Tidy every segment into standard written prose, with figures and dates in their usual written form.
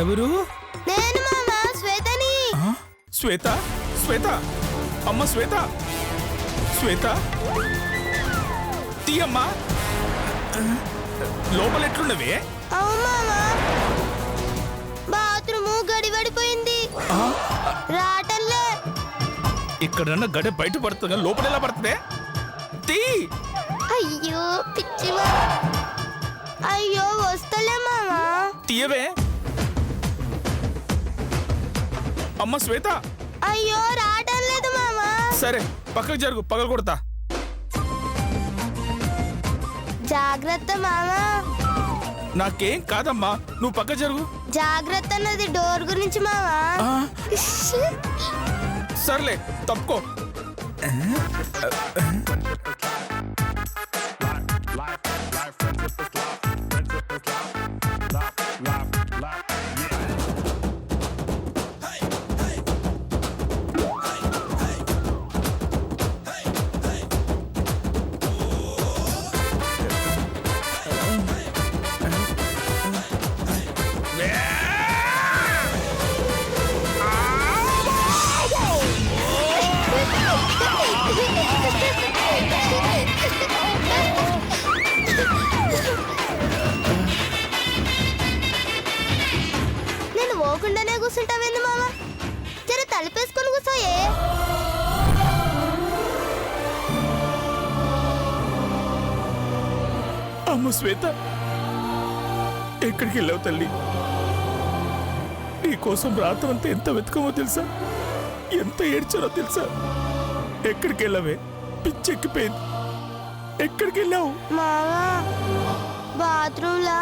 ఎవరు? నేను మామా శ్వేతని. శ్వేత శ్వేత అమ్మ శ్వేత శ్వేత తీయమ్మా. లోపల ఎట్లున్నవే? అవును మామా, బాత్రూము గడిపడిపోయింది, రాటల్లే. ఇక్కడన్నా గడ బయట పడుతుంది, లోపల ఎలా పడుతుంది? తీ. అయ్యో పిచ్చివా, అయ్యో వస్తలే మామా. తీయవే అమ్మ శ్వేత. అయ్యో రావటం లేదు మామా. సరే పక్కకు జరుగు, పగలు కొడతా. జాగ్రత్త మామా. నాకేం కాదమ్మా, నువ్వు పక్క జరుగు. జాగ్రత్త అన్నది డోర్ గురించి మామా. సర్లే తప్పుకో. నేను పోకుండానే కూర్చుంటావేంది మామా? జర తలుపేసుకొని కూర్చోయే. అమ్మ శ్వేత, ఎక్కడికి వెళ్ళావు తల్లి? నీకోసం రాత్రంతా ఎంత వెతకమో తెలుసా, ఎంత ఏడ్చానో తెలుసా? ఎక్కడికి వెళ్ళావే? పిచ్చెక్కిపోయింది. ఎక్కడికి వెళ్ళావు? మామా బాత్రూమ్ లా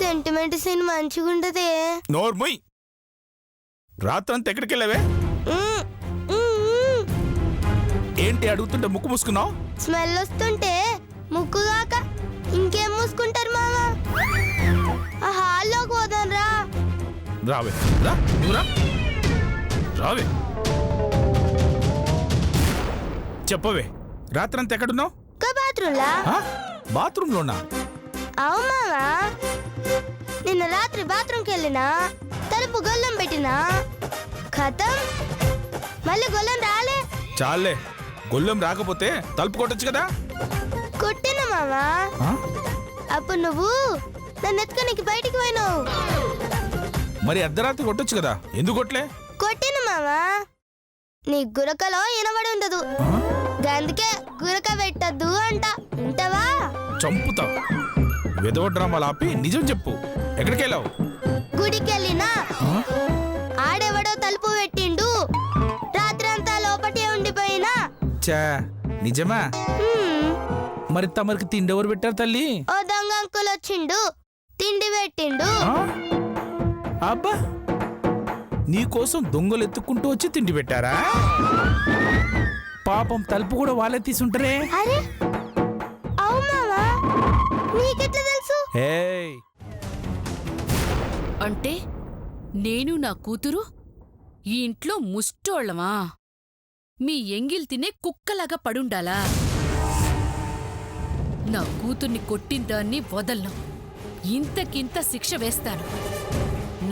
సెంటిమెంట్ సీన్ మంచిగా ఉండదే. నోర్మోయ్, రాత్రంతా ఎక్కడికి వెళ్ళావే? ఏంటి అడుగుతుంటే ముక్కు మూసుకున్నావు? స్మెల్ వస్తుంటే ముక్కుగాక ఇంకేం మూసుకుంటారు మామా? ఆ హాల్లోకి పోదాం రా. రావే, రా నువ్వు రా, రావే. చెప్పవే, రాత్రంతా ఎక్కడున్నావు? బాత్రూమ్ లా. బాత్రూంలోనా? అవు మామా, నిన్న రాత్రి బాత్రూమ్కి వెళ్ళినా, తలుపు గొల్లం పెట్టినా, ఖతం మళ్ళీ గొల్లం రాలే. చాలే, గొల్లెం రాకపోతే తలుపు కొట్టొచ్చు కదా. కొట్టిన మామా, అప్పుడు నువ్వు నన్ను ఎత్తుకనికి బయటికి పోయినావు. మరి అర్ధరాత్రి కొట్టొచ్చు కదా, ఎందుకు కొట్టలే? కొట్టిన మామా, నీ గురకలో వినబడి ఉండదు, అందుకే గురక పెట్టద్దు అంట. వింటావా? చంపుతా. వెదవ డ్రామాలు ఆపి నిజం చెప్పు, ఎక్కడికి వెళ్ళావు? గుడికి వెళ్ళినా, ఆడెవడో తలుపు పెట్టిండు, రాత్రి అంతా లోపటే ఉండిపోయినా. చా నిజమా? మరి తమరికి తిండి ఎవరు పెట్టారు తల్లి? ఓ దొంగ అంకుల్ వచ్చిండు, తిండి పెట్టిండు. అబ్బా, నీకోసం దొంగలు ఎత్తుకుంటూ వచ్చి తిండి పెట్టారా? పాపం తలుపు కూడా వాళ్ళే తీసుంటారే. అరే అవునా, నీకెట్లా తెలుసు? అంటే నేను నా కూతురు ఈ ఇంట్లో ముష్టోళ్ళమా? మీ ఎంగిల్ తినే కుక్కలాగా పడుండాలా? నా కూతుర్ని కొట్టిందాన్ని వదలను, ఇంతకింత శిక్ష వేస్తాను.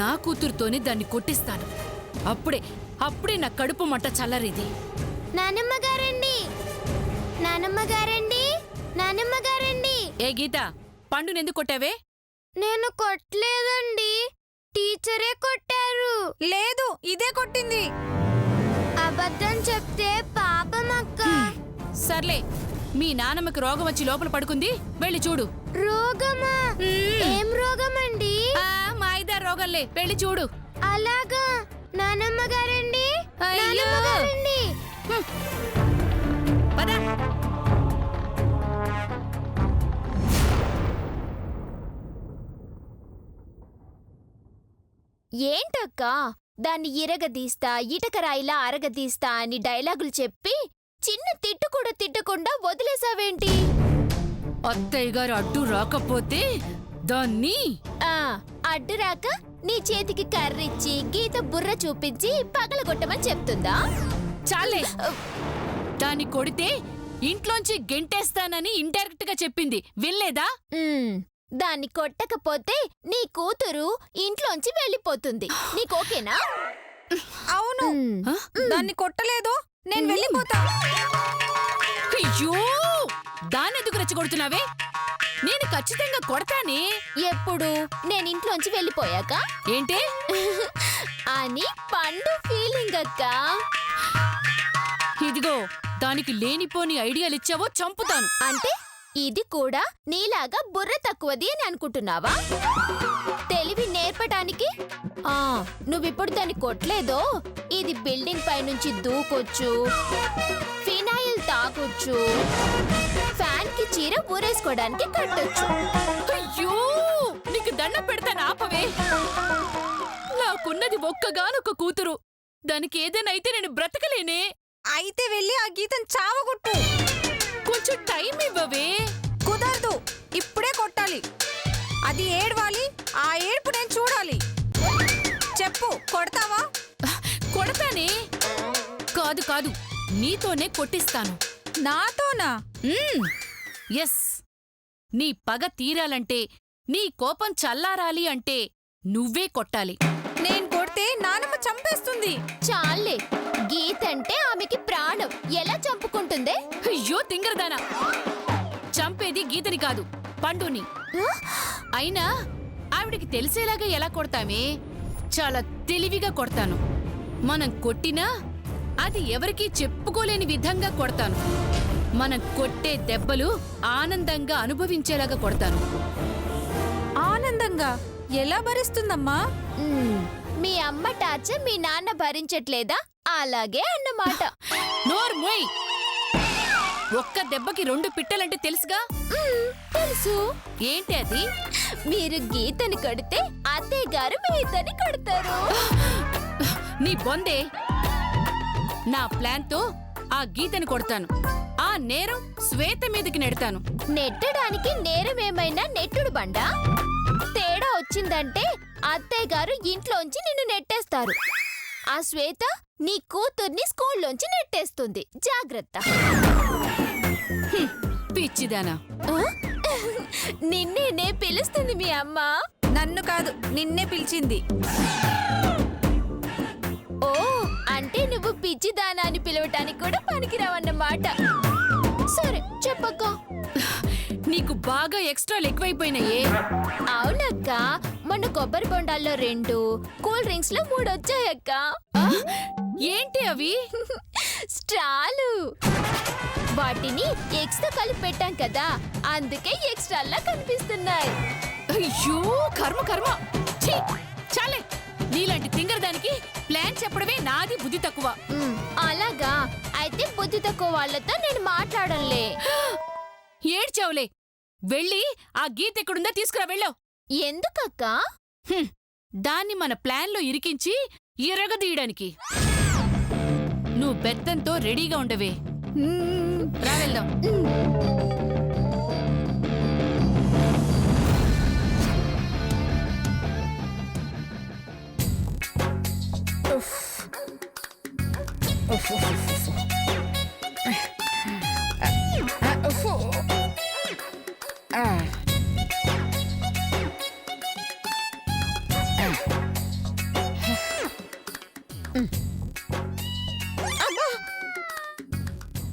నా కూతురుతోనే దాన్ని కొట్టిస్తాను. అప్పుడే నా కడుపు మంట చల్లరిది. నానమ్మ గారండి, నానమ్మ గారండి, నానమ్మ గారండి. ఏ గీత, పండునెందుకు కొట్టావే? నేను కొట్టలేదండి, టీచరే కొట్టారు. లేదు, ఇదే కొట్టింది. అబద్ధం చెప్తే పాపం అక్క. సర్లే, మీ నానమ్మకి రోగం వచ్చి లోపల పడుకుంది, వెళ్ళి చూడు. రోగమా? ఏం రోగమండి? మాయిదా రోగంలే, వెళ్ళి చూడు. అలాగా నానమ్మ గారండి, నానమ్మ గారండి. పదా. ఏంటక్క, దాన్ని ఇరగదీస్తా, ఇటకరాయిలా అరగదీస్తా అని డైలాగులు చెప్పి చిన్న తిట్టు కూడా తిట్టకుండా వదిలేసావేంటి? అత్తయ్య గారు అడ్డు రాకపోతే దాన్ని అడ్డు రాక నీ చేతికి కర్రిచ్చి గీత బుర్ర చూపించి పగలగొట్టమని చెప్తుందా? చాలే, దాన్ని కొడితే ఇంట్లోంచి గెంటేస్తానని ఇండైరెక్ట్ గా చెప్పింది, వినలేదా? దాన్ని కొట్టకపోతే నీ కూతురు ఇంట్లోంచి వెళ్ళిపోతుంది. నీకు ఓకేనా? అవును, దాన్ని కొట్టలేదు, నేను వెళ్ళిపోతా. అయ్యో దాన్నెందుకు రెచ్చగొడుతున్నావే? నేను ఖచ్చితంగా కొడతానే. ఎప్పుడు? నేను ఇంట్లోంచి వెళ్ళిపోయాక ఏంటి అని పండు ఫీలింగ్ అక్క. ఇదిగో దానికి లేనిపోని ఐడియాలిచ్చావో చంపుతాను. అంటే ఇది కూడా నీలాగా బుర్ర తక్కువది అని అనుకుంటున్నావా? తెలివి నేర్పటానికి నువ్విప్పుడు దాన్ని కొట్టలేదో, ఇది బిల్డింగ్ పై నుంచి దూకొచ్చు, ఫినాయిల్ తాగొచ్చు, ఫ్యాన్ కి చీర ఊరేసుకోవడానికి కట్టొచ్చు. అయ్యో నీకు దండం పెడతాను, ఆపవే. నాకున్నది ఒక్కగానొక్క కూతురు, దానికి ఏదైనా అయితే నేను బ్రతకలేనే. అయితే వెళ్ళి ఆ గీతను చావగొట్టు. కొంచెం టైం ఇవ్వవే. కుదరదు, ఇప్పుడే కొట్టాలి. అది ఏడవాలి, ఆ ఏడుపు నేను చూడాలి. చెప్పు, కొడతావా? కొడతానే. కాదు కాదు, నీతోనే కొట్టిస్తాను. నాతోనా? ఎస్, నీ పగ తీరాలంటే, నీ కోపం చల్లారాలి అంటే నువ్వే కొట్టాలి. నేను కొడితే నానమ్మ చంపేస్తుంది. చాలే, గీతంటే ఆమెకి ప్రాణం, ఎలా చంపుకుంటుందే? అయ్యో తింగరదానా, చంపేది గీతని కాదు, పండుని. అయినా ఆవిడికి తెలిసేలాగా ఎలా కొడతామే? చాలా తెలివిగా కొడతాను. మనం కొట్టినా అది ఎవరికీ చెప్పుకోలేని విధంగా కొడతాను. మనం కొట్టే దెబ్బలు ఆనందంగా అనుభవించేలాగా కొడతాను. ఆనందంగా ఎలా భరిస్తుందమ్మా? మీ అమ్మ టార్చర్ మీ నాన్న భరించట్లేదా? అలాగే అన్నమాట. నోర్మోయ్, ఒక్క దెబ్బకి 2 పిట్టలంటే తెలుసుగా. తెలుసు. ఏంటి అది? మీరు గీతని కొడితే అత్తయ్య గారు మీతని కొడతారు. నీ బొందే. నా ప్లాన్తో ఆ గీతని కొడతాను. ఆ నేరం శ్వేత మీదకి నెడతాను. నెట్టడానికి నేరమేమైనా నెట్టుడు బండా? తేడా వచ్చిందంటే అత్తయ్య గారు ఇంట్లోంచి నిన్ను నెట్టేస్తారు. ఆ శ్వేత నీ కూతుర్ని స్కూల్లోంచి నెట్టేస్తుంది. జాగ్రత్త. పిచ్చిదానా, నిన్నేనే పిలుస్తుంది మీ అమ్మ. నన్ను కాదు, నిన్నే పిలిచింది. ఓ, అంటే నువ్వు పిచ్చిదానా అని పిలవటానికి కూడా పనికిరావన్నమాట. సరే చెప్పక్క. నీకు బాగా ఎక్స్ట్రాలు ఎక్కువైపోయినాయే. అవునక్క, మొన్న కొబ్బరి బొండాల్లో 2, కూల్ డ్రింక్స్ లో 3 వచ్చాయక్క. ఏంటి అవి? స్ట్రాలు. వాటిని ఎగ్స్ తో కలిపి పెట్టాం కదా, అందుకే ఎక్స్ట్రాల్లా కనిపిస్తున్నాయి. అయ్యో కర్మ కర్మ. ఛీ, చాలే. నీలాంటి తింగరదానికి ప్లాన్ చెప్పడమే నాది బుద్ధి తక్కువ. అలాగా? అయితే బుద్ధి తక్కువ వాళ్ళతో నేను మాట్లాడంలే. ఏడ్చావులే. వెళ్ళి ఆ గీత ఎక్కడుందో తీసుకురా, వెళ్ళావు. ఎందుకక్క? దాన్ని మన ప్లాన్లో ఇరికించి ఇరగదీయడానికి. నువ్వు బెత్తంతో రెడీగా ఉండవే. రా వెళ్దాం.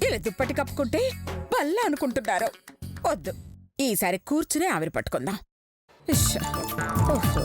ఇలా దుప్పటి కప్పుకుంటే బల్ల అనుకుంటున్నారు. వద్దు, ఈసారి కూర్చునే ఆవిరి పట్టుకుందాం. ఇష్ష. ఓహో.